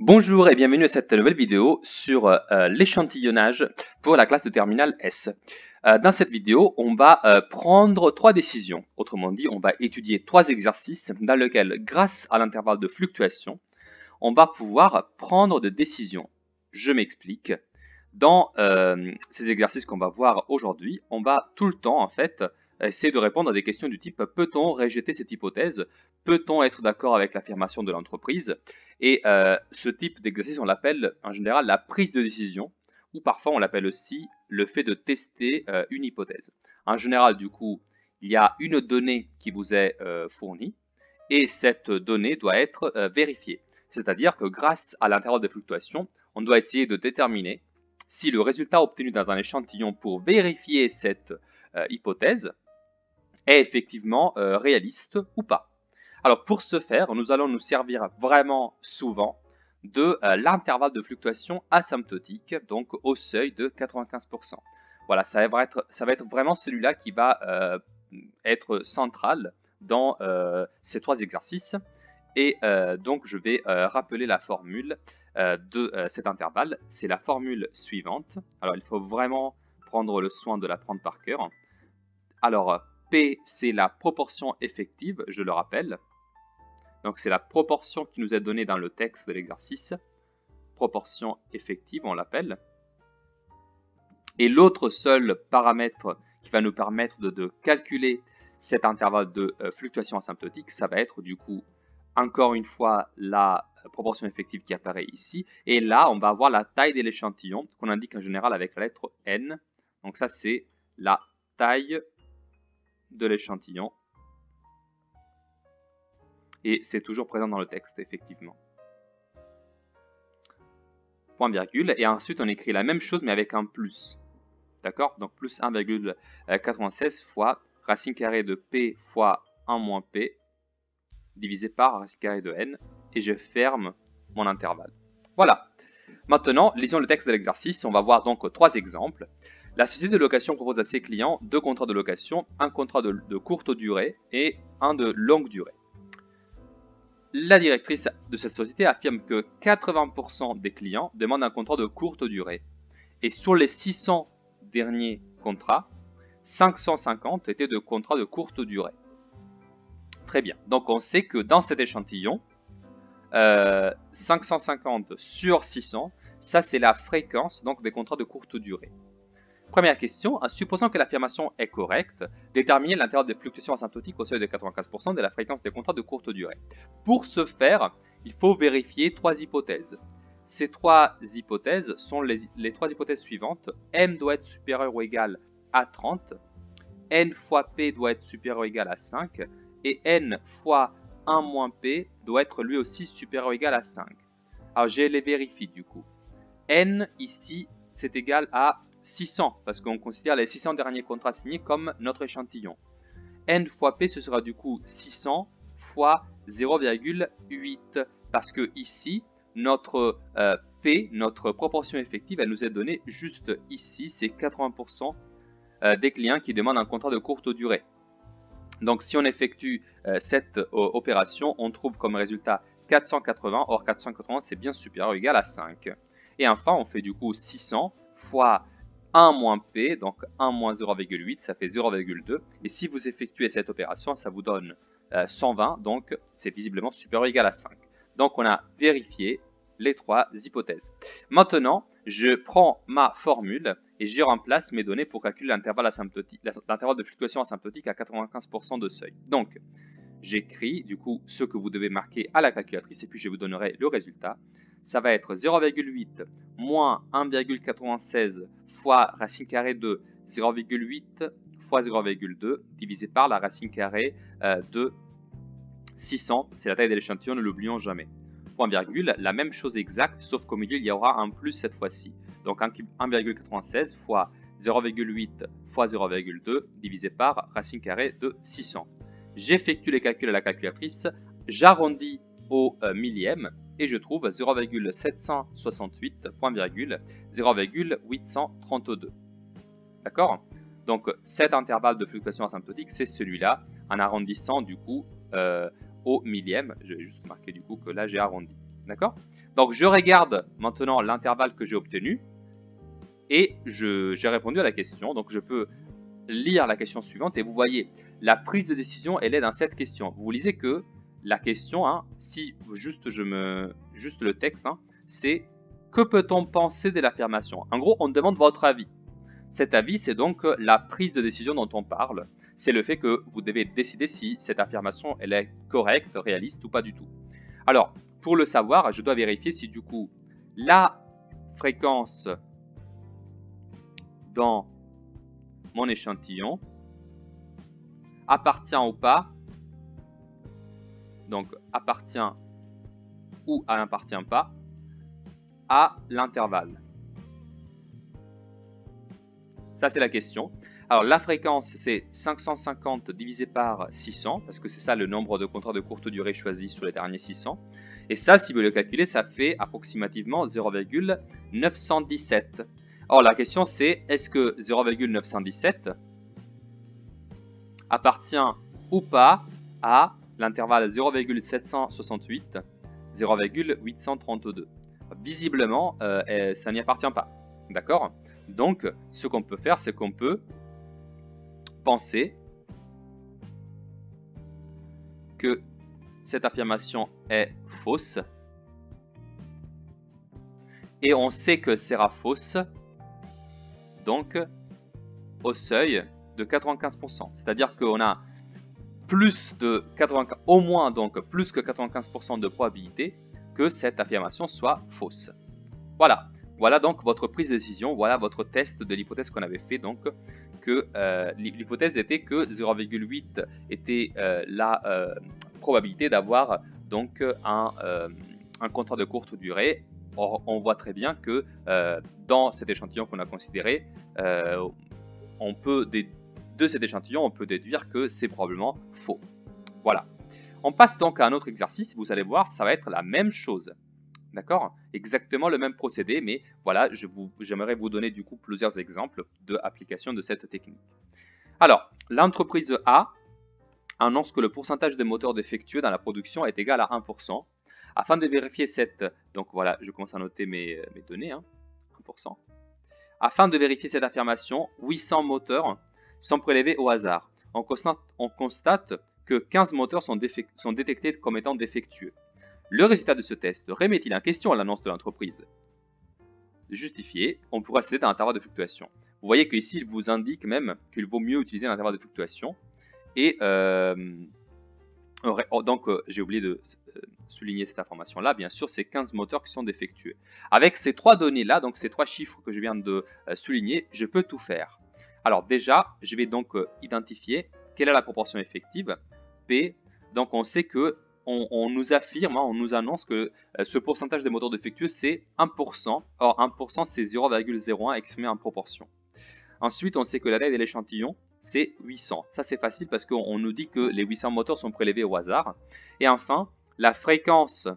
Bonjour et bienvenue à cette nouvelle vidéo sur l'échantillonnage pour la classe de terminale S. Dans cette vidéo, on va prendre trois décisions. Autrement dit, on va étudier trois exercices dans lesquels, grâce à l'intervalle de fluctuation, on va pouvoir prendre des décisions. Je m'explique. Dans ces exercices qu'on va voir aujourd'hui, on va tout le temps en fait essayer de répondre à des questions du type peut-on rejeter cette hypothèse? Peut-on être d'accord avec l'affirmation de l'entreprise? Et ce type d'exercice, on l'appelle en général la prise de décision, ou parfois on l'appelle aussi le fait de tester une hypothèse. En général, du coup, il y a une donnée qui vous est fournie, et cette donnée doit être vérifiée. C'est-à-dire que grâce à l'intervalle de fluctuation, on doit essayer de déterminer si le résultat obtenu dans un échantillon pour vérifier cette hypothèse est effectivement réaliste ou pas. Alors pour ce faire, nous allons nous servir vraiment souvent de l'intervalle de fluctuation asymptotique, donc au seuil de 95%. Voilà, ça va être vraiment celui-là qui va être central dans ces trois exercices. Et donc je vais rappeler la formule de cet intervalle. C'est la formule suivante. Alors il faut vraiment prendre le soin de l'apprendre par cœur. Alors P, c'est la proportion effective, je le rappelle. Donc c'est la proportion qui nous est donnée dans le texte de l'exercice. Proportion effective, on l'appelle. Et l'autre seul paramètre qui va nous permettre de calculer cet intervalle de fluctuation asymptotique, ça va être du coup, encore une fois, la proportion effective qui apparaît ici. Et là, on va avoir la taille de l'échantillon qu'on indique en général avec la lettre N. Donc ça, c'est la taille de l'échantillon. Et c'est toujours présent dans le texte, effectivement. Point virgule. Et ensuite, on écrit la même chose, mais avec un plus. D'accord? Donc, plus 1,96 fois racine carrée de P fois 1 moins P divisé par racine carrée de N. Et je ferme mon intervalle. Voilà. Maintenant, lisons le texte de l'exercice. On va voir donc trois exemples. La société de location propose à ses clients deux contrats de location, un contrat de courte durée et un de longue durée. La directrice de cette société affirme que 80% des clients demandent un contrat de courte durée. Et sur les 600 derniers contrats, 550 étaient de contrats de courte durée. Très bien. Donc on sait que dans cet échantillon, 550 sur 600, ça c'est la fréquence donc des contrats de courte durée. Première question, supposons que l'affirmation est correcte, déterminer l'intervalle de fluctuation asymptotique au seuil de 95% de la fréquence des contrats de courte durée. Pour ce faire, il faut vérifier trois hypothèses. Ces trois hypothèses sont les trois hypothèses suivantes. M doit être supérieur ou égal à 30, N fois P doit être supérieur ou égal à 5, et N fois 1 moins P doit être lui aussi supérieur ou égal à 5. Alors je les vérifie du coup. N ici, c'est égal à 600, parce qu'on considère les 600 derniers contrats signés comme notre échantillon. N fois P, ce sera du coup 600 fois 0,8, parce que ici, notre P, notre proportion effective, elle nous est donnée juste ici, c'est 80% des clients qui demandent un contrat de courte durée. Donc si on effectue cette opération, on trouve comme résultat 480, or 480 c'est bien supérieur ou égal à 5. Et enfin, on fait du coup 600 fois 1 moins P, donc 1 moins 0,8, ça fait 0,2. Et si vous effectuez cette opération, ça vous donne 120, donc c'est visiblement supérieur ou égal à 5. Donc on a vérifié les trois hypothèses. Maintenant, je prends ma formule et je remplace mes données pour calculer l'intervalle de fluctuation asymptotique à 95% de seuil. Donc, j'écris du coup ce que vous devez marquer à la calculatrice et puis je vous donnerai le résultat. Ça va être 0,8 moins 1,96 fois racine carrée de 0,8 fois 0,2 divisé par la racine carrée de 600. C'est la taille de l'échantillon, ne l'oublions jamais. Point virgule, la même chose exacte, sauf qu'au milieu il y aura un plus cette fois-ci. Donc 1,96 fois 0,8 fois 0,2 divisé par racine carrée de 600. J'effectue les calculs à la calculatrice, j'arrondis au millième et je trouve 0,768, point virgule, 0,832. D'accord? Donc cet intervalle de fluctuation asymptotique, c'est celui-là, en arrondissant du coup au millième. Je vais juste marquer du coup que là j'ai arrondi. D'accord? Donc je regarde maintenant l'intervalle que j'ai obtenu et j'ai répondu à la question. Donc je peux lire la question suivante et vous voyez, la prise de décision, elle est dans cette question. Vous lisez que la question, hein, si juste le texte, hein, c'est que peut-on penser de l'affirmation? En gros, on demande votre avis. Cet avis, c'est donc la prise de décision dont on parle. C'est le fait que vous devez décider si cette affirmation, elle est correcte, réaliste ou pas du tout. Alors, pour le savoir, je dois vérifier si du coup, la fréquence dans mon échantillon appartient ou pas, donc appartient ou n'appartient pas à l'intervalle. Ça, c'est la question. Alors, la fréquence, c'est 550 divisé par 600, parce que c'est ça le nombre de contrats de courte durée choisis sur les derniers 600. Et ça, si vous le calculez, ça fait approximativement 0,917. Or, la question, c'est est-ce que 0,917 appartient ou pas à l'intervalle 0,768, 0,832. Visiblement, ça n'y appartient pas. D'accord? Donc, ce qu'on peut faire, c'est qu'on peut penser que cette affirmation est fausse. Et on sait que sera fausse, donc, au seuil de 95%. C'est-à-dire qu'on a plus de 95, au moins donc plus que 95% de probabilité que cette affirmation soit fausse. Voilà. Voilà donc votre prise de décision, voilà votre test de l'hypothèse qu'on avait fait, donc que l'hypothèse était que 0,8 était la probabilité d'avoir donc un contrat de courte durée. Or, on voit très bien que dans cet échantillon qu'on a considéré, de cet échantillon, on peut déduire que c'est probablement faux. Voilà. On passe donc à un autre exercice, vous allez voir, ça va être la même chose. D'accord? Exactement le même procédé, mais voilà, j'aimerais vous donner du coup plusieurs exemples d'application de cette technique. Alors, l'entreprise A annonce que le pourcentage de moteurs défectueux dans la production est égal à 1%. Afin de vérifier cette... Donc voilà, je commence à noter mes données, hein, 1%. Afin de vérifier cette affirmation, 800 moteurs sont prélevés au hasard. On constate que 15 moteurs sont détectés comme étant défectueux. Le résultat de ce test remet-il en question l'annonce de l'entreprise? Justifié, on pourra céder dans l'intervalle de fluctuation. Vous voyez qu'ici, il vous indique même qu'il vaut mieux utiliser l'intervalle de fluctuation. Et donc, j'ai oublié de souligner cette information-là. Bien sûr, c'est 15 moteurs qui sont défectueux. Avec ces trois données-là, donc ces trois chiffres que je viens de souligner, je peux tout faire. Alors déjà, je vais donc identifier quelle est la proportion effective, P. Donc, on sait que on nous affirme, on nous annonce que ce pourcentage de moteurs défectueux, c'est 1%. Or, 1%, c'est 0,01 exprimé en proportion. Ensuite, on sait que la taille de l'échantillon, c'est 800. Ça, c'est facile parce qu'on nous dit que les 800 moteurs sont prélevés au hasard. Et enfin, la fréquence,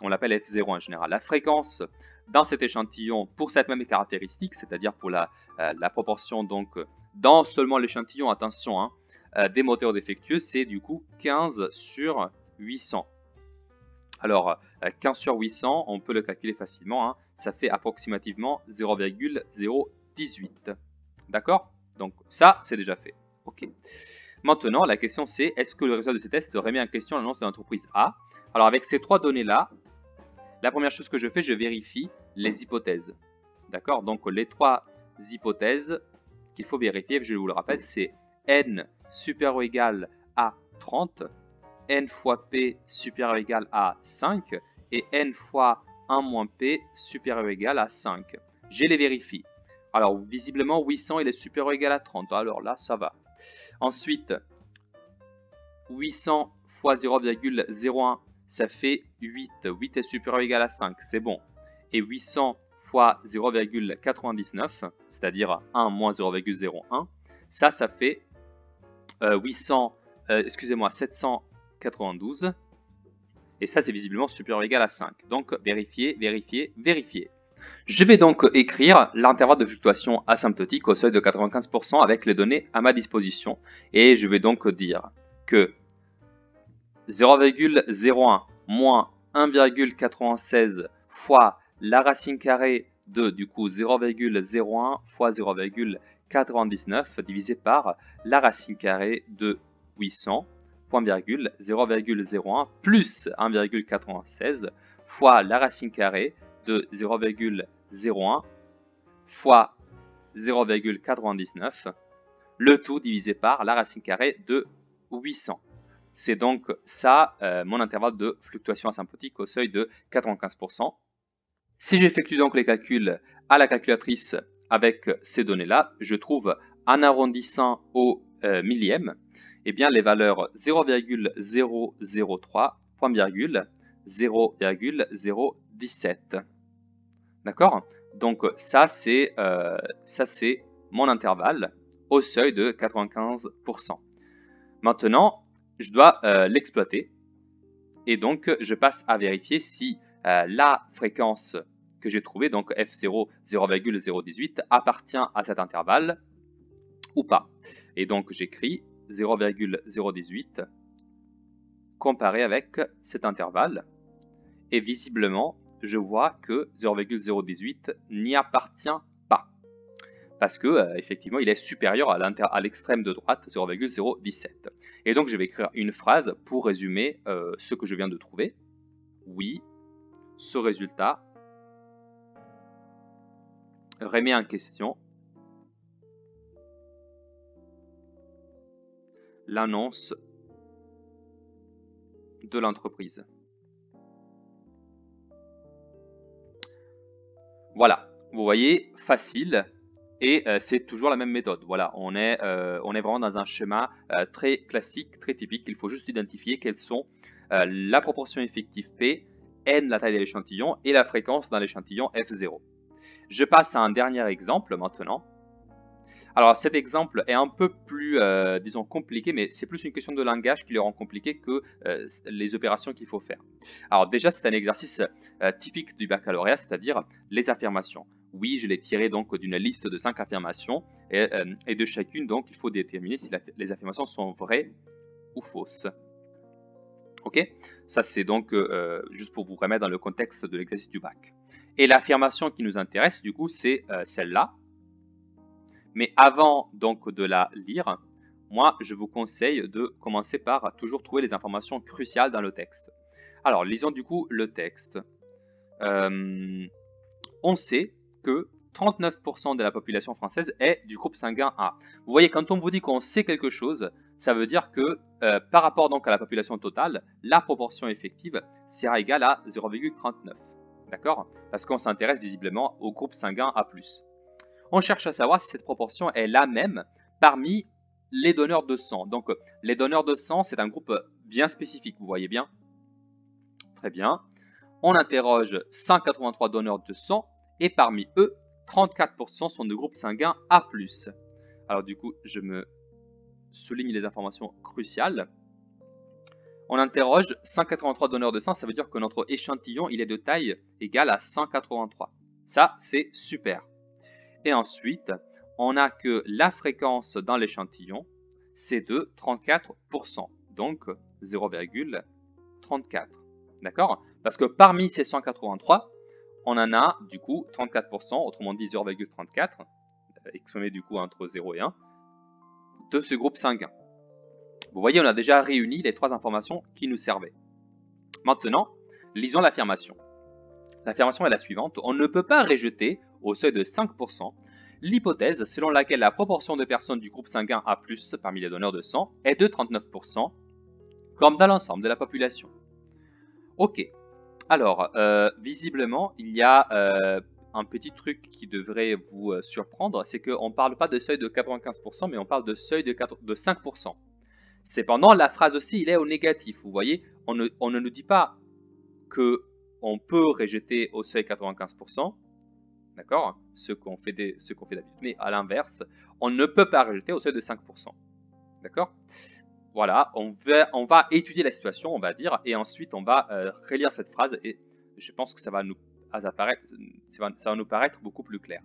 on l'appelle F0 en général, la fréquence dans cet échantillon pour cette même caractéristique, c'est-à-dire pour la proportion, donc, dans seulement l'échantillon, attention, hein, des moteurs défectueux, c'est du coup 15 sur 800. Alors, 15 sur 800, on peut le calculer facilement, hein, ça fait approximativement 0,018. D'accord? Donc ça, c'est déjà fait. Ok. Maintenant, la question c'est, est-ce que le résultat de ces tests remet en question l'annonce de l'entreprise A? Alors avec ces trois données-là, la première chose que je fais, je vérifie les hypothèses. D'accord? Donc les trois hypothèses qu'il faut vérifier, je vous le rappelle, c'est n supérieur ou égal à 30, n fois p supérieur ou égal à 5 et n fois 1 moins p supérieur ou égal à 5. Je les vérifie. Alors, visiblement, 800, il est supérieur ou égal à 30. Alors là, ça va. Ensuite, 800 fois 0,01, ça fait 8. 8 est supérieur ou égal à 5, c'est bon. Et 800 fois 0,99, c'est-à-dire 1 moins 0,01, ça fait 792. Et ça, c'est visiblement supérieur ou égal à 5. Donc, vérifier, vérifier, vérifier. Je vais donc écrire l'intervalle de fluctuation asymptotique au seuil de 95% avec les données à ma disposition. Et je vais donc dire que 0,01 moins 1,96 fois la racine carrée de du coup 0,01 fois 0,99 divisé par la racine carrée de 800, point virgule 0,01 plus 1,96 fois la racine carrée de 0,01 fois 0,99, le tout divisé par la racine carrée de 800. C'est donc ça mon intervalle de fluctuation asymptotique au seuil de 95%. Si j'effectue donc les calculs à la calculatrice avec ces données-là, je trouve en arrondissant au millième, eh bien les valeurs 0,003, point virgule, 0,017. D'accord? Donc ça c'est mon intervalle au seuil de 95%. Maintenant, je dois l'exploiter et donc je passe à vérifier si la fréquence que j'ai trouvée, donc F0 0,018, appartient à cet intervalle ou pas. Et donc j'écris 0,018 comparé avec cet intervalle et visiblement je vois que 0,018 n'y appartient pas parce que effectivement il est supérieur à l'extrême de droite 0,017. Et donc je vais écrire une phrase pour résumer ce que je viens de trouver. Oui, ce résultat remet en question l'annonce de l'entreprise. Voilà, vous voyez, facile, et c'est toujours la même méthode. Voilà, on est vraiment dans un schéma très classique, très typique. Il faut juste identifier quelles sont la proportion effective P, N la taille de l'échantillon et la fréquence dans l'échantillon F0. Je passe à un dernier exemple maintenant. Alors cet exemple est un peu plus, disons, compliqué, mais c'est plus une question de langage qui le rend compliqué que les opérations qu'il faut faire. Alors déjà, c'est un exercice typique du baccalauréat, c'est-à-dire les affirmations. Oui, je l'ai tiré donc d'une liste de 5 affirmations, et de chacune, donc, il faut déterminer si les affirmations sont vraies ou fausses. Ok? Ça, c'est donc juste pour vous remettre dans le contexte de l'exercice du bac. Et l'affirmation qui nous intéresse, du coup, c'est celle-là. Mais avant donc de la lire, moi je vous conseille de commencer par toujours trouver les informations cruciales dans le texte. Alors lisons du coup le texte. On sait que 39% de la population française est du groupe sanguin A. Vous voyez, quand on vous dit qu'on sait quelque chose, ça veut dire que par rapport donc à la population totale, la proportion effective sera égale à 0,39. D'accord? Parce qu'on s'intéresse visiblement au groupe sanguin A+. On cherche à savoir si cette proportion est la même parmi les donneurs de sang. Donc les donneurs de sang, c'est un groupe bien spécifique, vous voyez bien? Très bien. On interroge 183 donneurs de sang et parmi eux, 34% sont de groupe sanguin A+. Alors du coup, je me souligne les informations cruciales. On interroge 183 donneurs de sang, ça veut dire que notre échantillon, il est de taille égale à 183. Ça, c'est super. Et ensuite, on a que la fréquence dans l'échantillon, c'est de 34%, donc 0,34. D'accord? Parce que parmi ces 183, on en a du coup 34%, autrement dit 0,34, exprimé du coup entre 0 et 1, de ce groupe sanguin. Vous voyez, on a déjà réuni les trois informations qui nous servaient. Maintenant, lisons l'affirmation. L'affirmation est la suivante. On ne peut pas rejeter, au seuil de 5%, l'hypothèse selon laquelle la proportion de personnes du groupe sanguin A+, parmi les donneurs de sang, est de 39%, comme dans l'ensemble de la population. Ok. Alors, visiblement, il y a un petit truc qui devrait vous surprendre, c'est qu'on ne parle pas de seuil de 95%, mais on parle de seuil de 5%. Cependant, la phrase aussi, il est au négatif. Vous voyez, on ne nous dit pas qu'on peut rejeter au seuil 95%, d'accord, ce qu'on fait d'habitude, mais à l'inverse, on ne peut pas rejeter au seuil de 5%. D'accord? Voilà, on va étudier la situation, on va dire, et ensuite on va relire cette phrase, et je pense que ça va nous paraître beaucoup plus clair.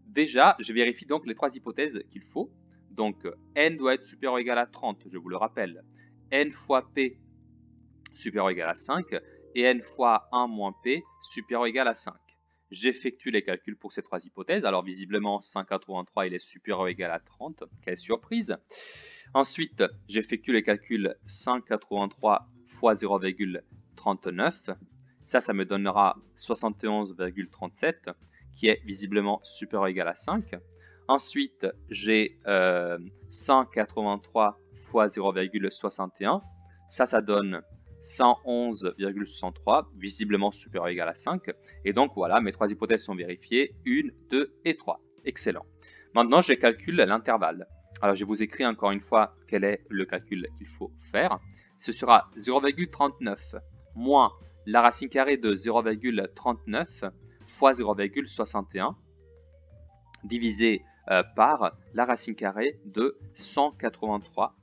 Déjà, je vérifie donc les trois hypothèses qu'il faut. Donc, n doit être supérieur ou égal à 30, je vous le rappelle. N fois P supérieur ou égal à 5, et n fois 1 moins p supérieur ou égal à 5. J'effectue les calculs pour ces trois hypothèses. Alors visiblement 183 il est supérieur ou égal à 30. Quelle surprise! Ensuite, j'effectue les calculs 183 fois 0,39. Ça me donnera 71,37 qui est visiblement supérieur ou égal à 5. Ensuite, j'ai 183 fois 0,61. Ça donne 111,63, visiblement supérieur ou égal à 5. Et donc voilà, mes trois hypothèses sont vérifiées, 1, 2 et 3. Excellent. Maintenant, je calcule l'intervalle. Alors, je vous écris encore une fois quel est le calcul qu'il faut faire. Ce sera 0,39 moins la racine carrée de 0,39 fois 0,61 divisé par la racine carrée de 183,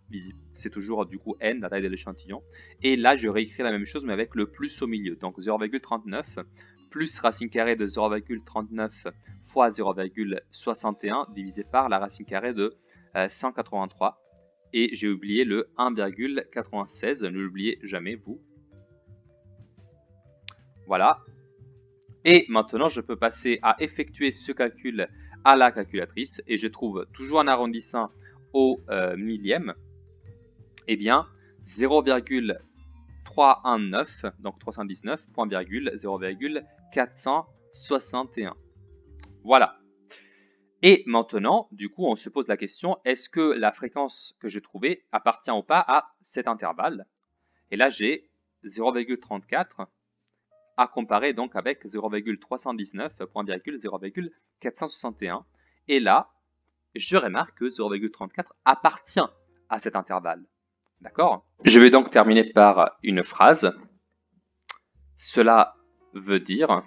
c'est toujours du coup n, la taille de l'échantillon. Et là, je réécris la même chose, mais avec le plus au milieu. Donc 0,39 plus racine carrée de 0,39 fois 0,61 divisé par la racine carrée de 183. Et j'ai oublié le 1,96, ne l'oubliez jamais, vous. Voilà. Et maintenant, je peux passer à effectuer ce calcul à la calculatrice et je trouve toujours en arrondissant au millième, eh bien 0,319, donc 319, point virgule 0,461. Voilà. Et maintenant, du coup, on se pose la question, est-ce que la fréquence que j'ai trouvée appartient ou pas à cet intervalle? Et là, j'ai 0,34 à comparer donc avec 0,319, point virgule 0,461. Et là, je remarque que 0,34 appartient à cet intervalle. D'accord? Je vais donc terminer par une phrase. Cela veut dire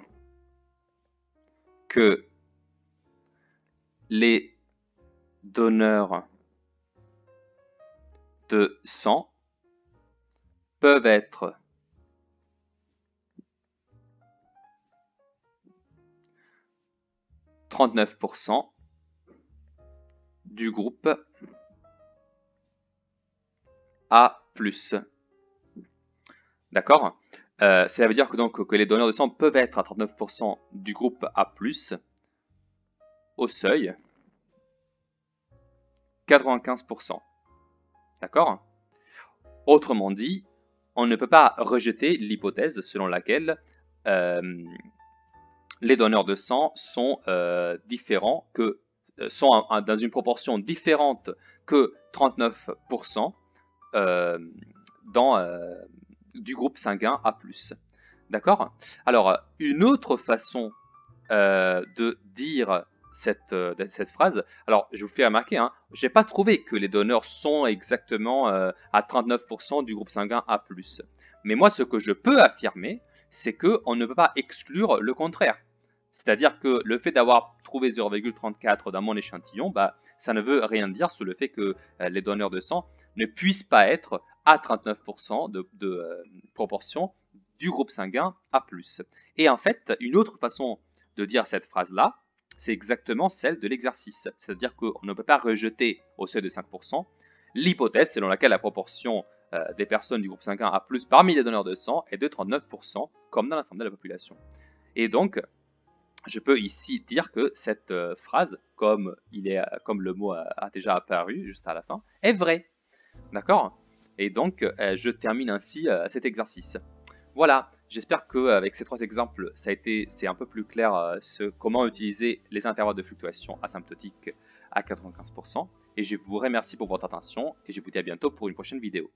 que les donneurs de sang peuvent être « 39% du groupe A+. » D'accord? Ça veut dire que, donc, que les donneurs de sang peuvent être à 39% du groupe A+, au seuil 95%. D'accord? Autrement dit, on ne peut pas rejeter l'hypothèse selon laquelle les donneurs de sang sont différents, sont dans une proportion différente que 39% du groupe sanguin A+. D'accord? Alors, une autre façon de dire cette phrase, alors je vous fais remarquer, hein, je n'ai pas trouvé que les donneurs sont exactement à 39% du groupe sanguin A+. Mais moi, ce que je peux affirmer, c'est qu'on ne peut pas exclure le contraire. C'est-à-dire que le fait d'avoir trouvé 0,34 dans mon échantillon, bah, ça ne veut rien dire sur le fait que les donneurs de sang ne puissent pas être à 39% de proportion du groupe sanguin A+. Et en fait, une autre façon de dire cette phrase-là, c'est exactement celle de l'exercice. C'est-à-dire qu'on ne peut pas rejeter au seuil de 5% l'hypothèse selon laquelle la proportion des personnes du groupe sanguin A+, parmi les donneurs de sang est de 39%, comme dans l'ensemble de la population. Et donc, je peux ici dire que cette phrase, comme le mot a déjà apparu juste à la fin, est vraie. D'accord? Et donc, je termine ainsi cet exercice. Voilà, j'espère qu'avec ces trois exemples, c'est un peu plus clair comment utiliser les intervalles de fluctuation asymptotiques à 95%. Et je vous remercie pour votre attention et je vous dis à bientôt pour une prochaine vidéo.